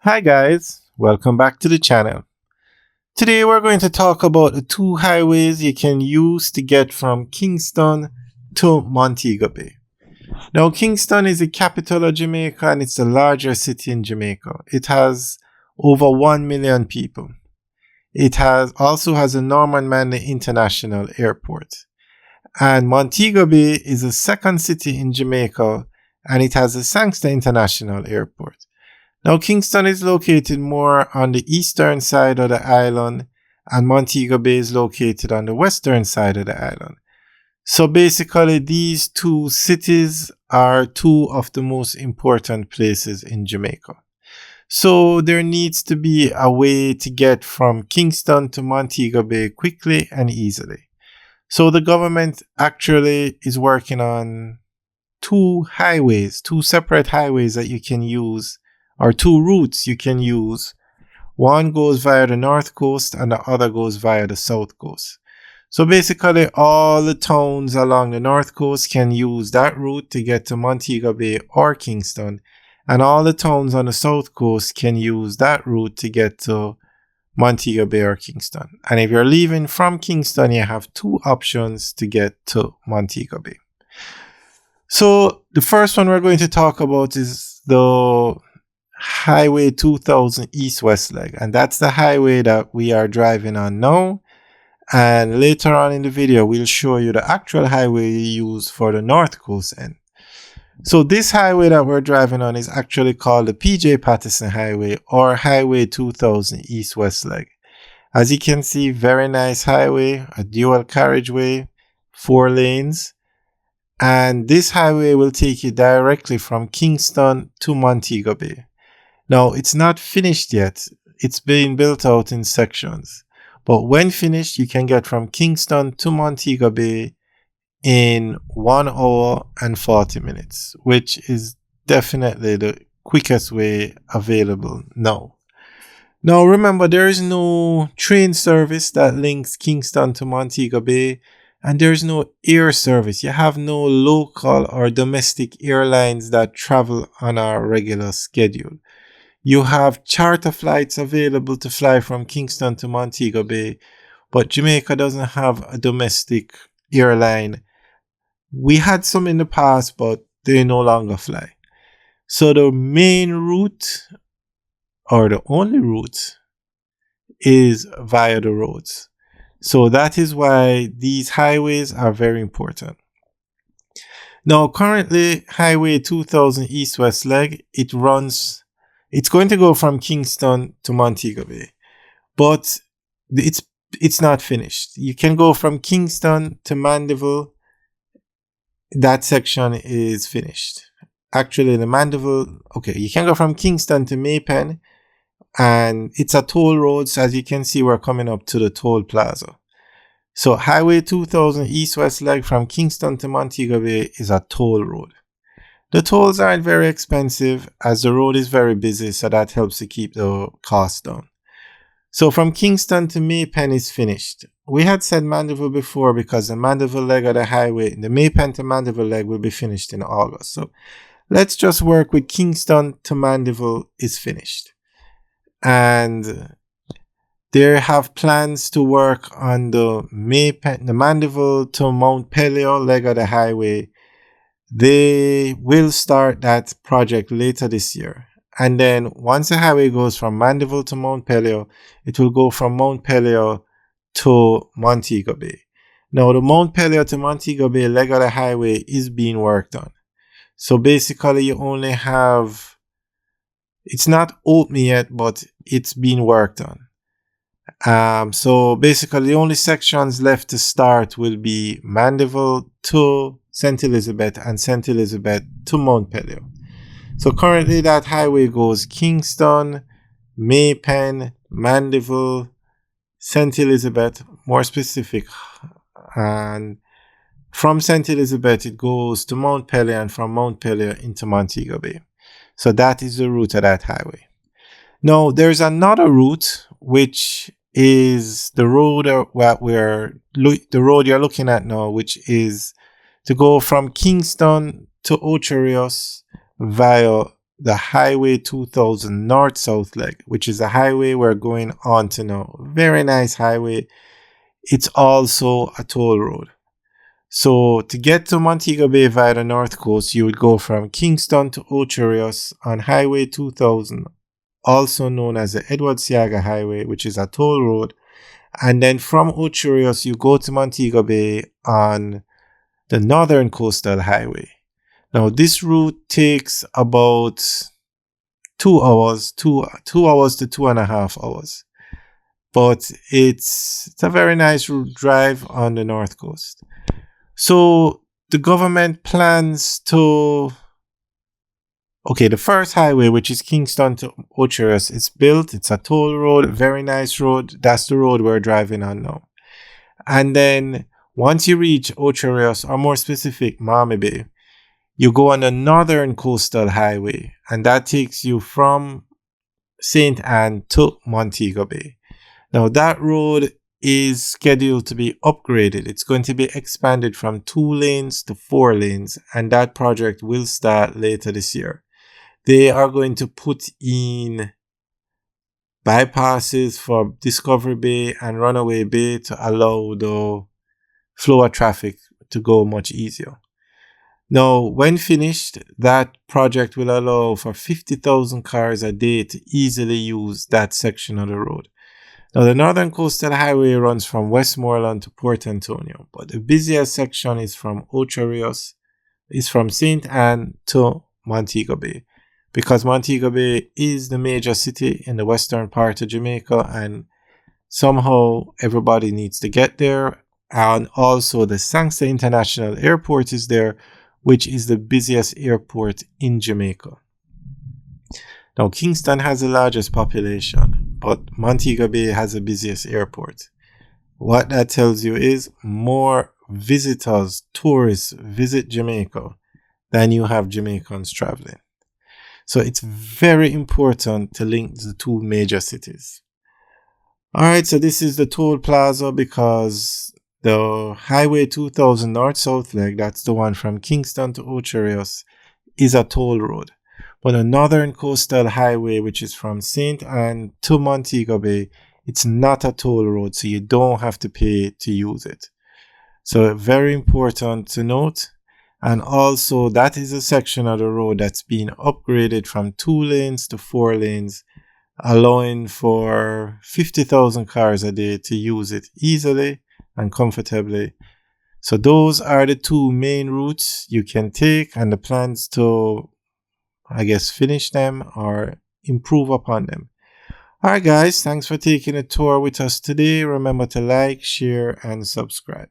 Hi guys, welcome back to the channel. Today we're going to talk about the two highways you can use to get from Kingston to Montego Bay. Now Kingston is the capital of Jamaica and it's the largest city in Jamaica. It has over 1 million people. It also has a Norman Manley International Airport. And Montego Bay is the second city in Jamaica and it has a Sangster International Airport. Now, Kingston is located more on the eastern side of the island, and Montego Bay is located on the western side of the island. So basically, these two cities are two of the most important places in Jamaica. So there needs to be a way to get from Kingston to Montego Bay quickly and easily. So the government actually is working on two separate highways that you can use, or two routes you can use. One goes via the north coast and the other goes via the south coast. So basically all the towns along the north coast can use that route to get to Montego Bay or Kingston, and all the towns on the south coast can use that route to get to Montego Bay or Kingston. And if you're leaving from Kingston, you have two options to get to Montego Bay. So the first one we're going to talk about is the Highway 2000 east-west leg, and that's the highway that we are driving on now. And later on in the video we'll show you the actual highway you use for the north coast end. So this highway that we're driving on is actually called the PJ Patterson Highway, or Highway 2000 east-west leg. As you can see, very nice highway, a dual carriageway, 4 lanes, and this highway will take you directly from Kingston to Montego Bay. Now, it's not finished yet. It's being built out in sections. But when finished, you can get from Kingston to Montego Bay in 1 hour and 40 minutes, which is definitely the quickest way available now. Now, remember, there is no train service that links Kingston to Montego Bay, and there is no air service. You have no local or domestic airlines that travel on a regular schedule. You have charter flights available to fly from Kingston to Montego Bay, but Jamaica doesn't have a domestic airline. We had some in the past, but they no longer fly. So the main route, or the only route, is via the roads. So that is why these highways are very important. Now, currently, Highway 2000 east-west leg, it's going to go from Kingston to Montego Bay, but it's not finished. You can go from Kingston to Mandeville. That section is finished. Actually, the Mandeville, you can go from Kingston to Maypen, and it's a toll road. So as you can see, we're coming up to the toll plaza. So Highway 2000 east-west leg from Kingston to Montego Bay is a toll road. The tolls aren't very expensive as the road is very busy, so that helps to keep the cost down. So from Kingston to Maypen is finished. We had said Mandeville before because the Mandeville leg of the highway, the Maypen to Mandeville leg, will be finished in August. So let's just work with Kingston to Mandeville is finished. And they have plans to work on the Mandeville to Mount Pelio leg of the highway. They will start that project later this year. And then once the highway goes from Mandeville to Mount Pelio, it will go from Mount Pelio to Montego Bay. Now, the Mount Pelio to Montego Bay leg of the highway is being worked on. So basically, you only have, it's not open yet, but it's being worked on. So basically, the only sections left to start will be Mandeville to St. Elizabeth and St. Elizabeth to Mount Pelio. So currently that highway goes Kingston, Maypen, Mandeville, St. Elizabeth, more specific. And from St. Elizabeth, it goes to Mount Pelio, and from Mount Pelio into Montego Bay. So that is the route of that highway. Now, there's another route, which is the road the road you're looking at now, which is to go from Kingston to Ocho Rios via the Highway 2000 North-South leg, which is a highway we're going on to now. Very nice highway. It's also a toll road. So to get to Montego Bay via the north coast, you would go from Kingston to Ocho Rios on Highway 2000, also known as the Edward Seaga Highway, which is a toll road. And then from Ocho Rios, you go to Montego Bay on the Northern Coastal Highway. Now, this route takes about 2 hours, 2 hours to 2.5 hours. But it's a very nice drive on the north coast. So the government plans to... Okay, the first highway, which is Kingston to Ocho Rios, it's built. It's a toll road, very nice road. That's the road we're driving on now. And then once you reach Ocho Rios, or more specific, Montego Bay, you go on the Northern Coastal Highway, and that takes you from St. Anne to Montego Bay. Now, that road is scheduled to be upgraded. It's going to be expanded from 2 lanes to 4 lanes, and that project will start later this year. They are going to put in bypasses for Discovery Bay and Runaway Bay to allow the flow of traffic to go much easier. Now, when finished, that project will allow for 50,000 cars a day to easily use that section of the road. Now, the Northern Coastal Highway runs from Westmoreland to Port Antonio, but the busiest section is from Ocho Rios, is from St. Anne to Montego Bay, because Montego Bay is the major city in the western part of Jamaica, and somehow everybody needs to get there. And also the Sangster International Airport is there, which is the busiest airport in Jamaica. Now, Kingston has the largest population, but Montego Bay has the busiest airport. What that tells you is more visitors, tourists visit Jamaica than you have Jamaicans traveling. So it's very important to link the 2 major cities. Alright, so this is the toll plaza, because the Highway 2000 North-South leg, that's the one from Kingston to Ocho Rios, is a toll road. But the Northern Coastal Highway, which is from St. Anne to Montego Bay, it's not a toll road, so you don't have to pay to use it. So very important to note. And also, that is a section of the road that's been upgraded from 2 lanes to 4 lanes, allowing for 50,000 cars a day to use it easily and comfortably. So those are the 2 main routes you can take, and the plans to, I guess, finish them or improve upon them. Alright guys, thanks for taking a tour with us today. Remember to like, share, and subscribe.